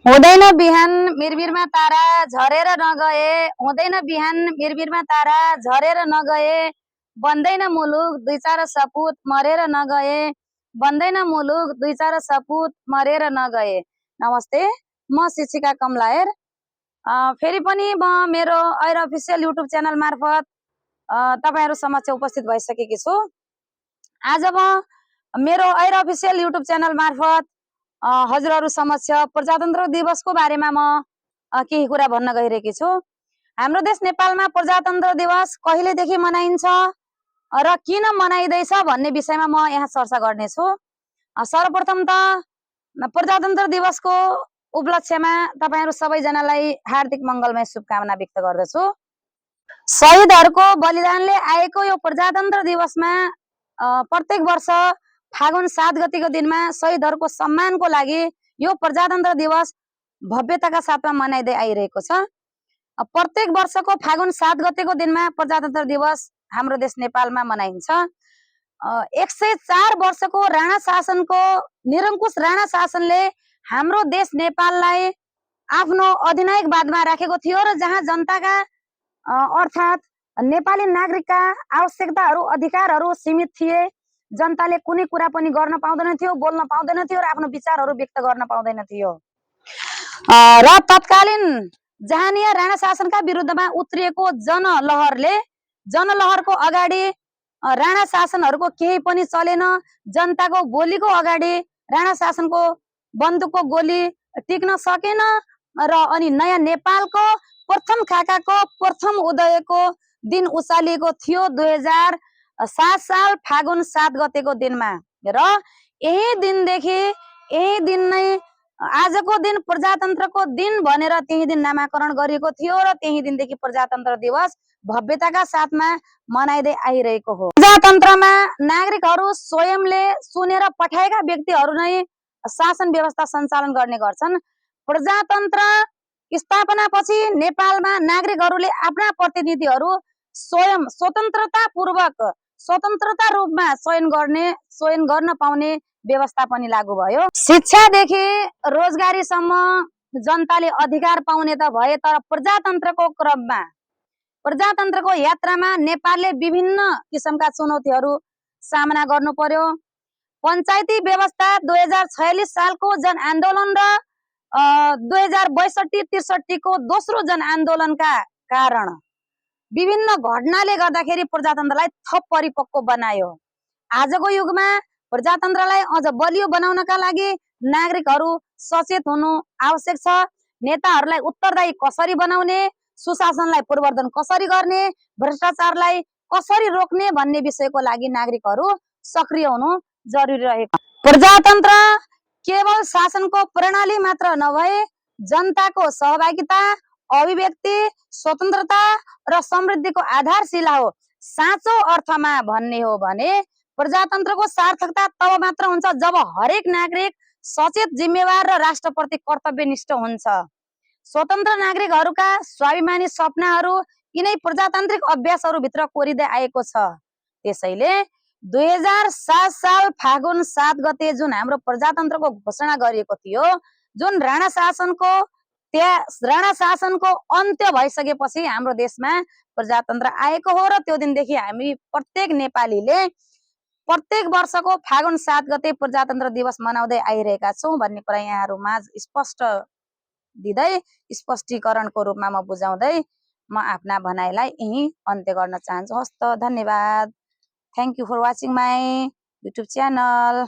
हुँदैन बिहान मिरमिरमा तारा झरेर नगए, हुँदैन बिहान मिरमिरमा तारा झरेर नगए, बन्दैन मुलुक दुई चार सपुत मरेर नगए, बन्दैन मुलुक दुई चार सपुत मरेर नगए। नमस्ते, म शिक्षिका कमलायर। फेरि पनि म मेरो ऐर अफिसियल युट्युब च्यानल मार्फत तपाईहरु समक्ष उपस्थित भइसकेकी छु। आज म मेरो ऐर अफिसियल युट्युब च्यानल मार्फत हजुरहरु समक्ष प्रजातन्त्र दिवसको बारेमा म केही कुरा भन्न गइरहेकी छु। हाम्रो देश नेपालमा प्रजातन्त्र दिवस कहिलेदेखि मनाइन्छ र किन मनाइदैछ भन्ने विषयमा म यहाँ चर्चा गर्नेछु। सर्वप्रथम त प्रजातन्त्र दिवसको उपलक्ष्यमा तपाईहरु सबैजनालाई हार्दिक मंगलमय शुभकामना व्यक्त गर्दछु। शहीदहरुको बलिदानले आएको यो प्रजातन्त्र दिवसमा प्रत्येक वर्ष फागुन 7 गतेको दिनमा शहीदहरुको सम्मानको लागि यो प्रजातन्त्र दिवस भव्यताका साथमा मनाइदै आइरहेको छ। प्रत्येक वर्षको फागुन 7 गतेको दिनमा प्रजातन्त्र दिवस हाम्रो देश नेपालमा मनाइन्छ। 104 वर्षको राणा शासनको निरंकुश राणा शासनले हाम्रो देश नेपाललाई आफ्नो अधिनायकवादमा राखेको थियो र जहाँ जनताका अर्थात नेपाली नागरिकका आवश्यकताहरू अधिकारहरू सीमित थिए। जनताले कुनै कुरा पनि गर्न पाउँदैन थियो, बोल्न पाउँदैन थियो र आफ्नो विचारहरू व्यक्त गर्न पाउँदैन थियो। र तत्कालीन जहानिया राणा शासनका विरुद्धमा उत्रिएको जनलहरको अगाडि राणा शासनहरुको केही पनि चलेन। जनताको गोलीको अगाडि राणा शासनको बन्दुकको गोली टिक्न सकेन र अनि नयाँ नेपालको प्रथम खाकाको प्रथम उदयको दिन उचालिएको थियो 2007 साल फागुन 7 गतेको दिनमा। र यही दिन नै आजको दिन प्रजातन्त्रको दिन भनेर त्यही दिन नामाकरण गरिएको थियो र त्यही दिनदेखि प्रजातन्त्र दिवस भव्यताका साथमा मनाइदै आइरहेको हो। प्रजातन्त्रमा नागरिकहरू स्वयंले चुनेर पठाएका व्यक्तिहरू नै शासन व्यवस्था सञ्चालन गर्ने गर्छन्। प्रजातन्त्र स्थापनापछि नेपालमा नागरिकहरूले आफ्ना प्रतिनिधिहरू स्वयं स्वतन्त्रता रूपमा चयन गर्न पाउने व्यवस्था पनि लागू भयो। शिक्षादेखि रोजगारीसम्म जनताले अधिकार पाउने त भए, तर प्रजातन्त्रको यात्रामा नेपालले विभिन्न किसिमका चुनौतीहरू सामना गर्नु पर्यो। पञ्चायती व्यवस्था 2046 सालको जनआन्दोलन र 2062-63 को दोस्रो जनआन्दोलनका कारण विभिन्न घटनाले गर्दाखेरि प्रजातन्त्रलाई थप परिपक्व बनायो। आजको युगमा प्रजातन्त्रलाई अझ बलियो बनाउनका लागि नागरिकहरू सचेत हुनु आवश्यक छ। नेताहरूलाई उत्तरदायी कसरी बनाउने, सुशासनलाई प्रवर्धन कसरी गर्ने, भ्रष्टाचारलाई कसरी रोक्ने भन्ने विषयको लागि नागरिकहरू सक्रिय हुनु जरुरी रहेको छ। प्रजातन्त्र केवल शासनको प्रणाली मात्र नभए जनताको सहभागिता, अभिव्यक्ति, स्वतन्त्रता र समृद्धिको आधारशिला हो। साँचो अर्थमा भन्ने हो भने प्रजातन्त्रको सार्थकता तब मात्र हुन्छ जब हरेक नागरिक सचेत, जिम्मेवार र राष्ट्रप्रति कर्तव्यनिष्ठ हुन्छ। स्वतन्त्र नागरिकहरूका स्वाभिमानी सपनाहरू यिनै प्रजातान्त्रिक अभ्यासहरू भित्र कोरिँदै आएको छ। त्यसैले 2007 साल फागुन 7 गते जुन हाम्रो प्रजातन्त्रको घोषणा गरिएको थियो, जुन राणा शासनको अन्त्य भइसकेपछि हाम्रो देशमा प्रजातन्त्र आएको हो र त्यो दिनदेखि हामी प्रत्येक नेपालीले प्रत्येक वर्षको फागुन 7 गते प्रजातन्त्र दिवस मनाउँदै आइरहेका छौं भन्ने कुरा यहाँहरुमा स्पष्ट दिँदै स्पष्टीकरणको रूपमा म बुझाउँदै म आफ्ना भनाइलाई यही अन्त्य गर्न चाहन्छु। हस्त धन्यवाद। Thank you for watching my YouTube channel।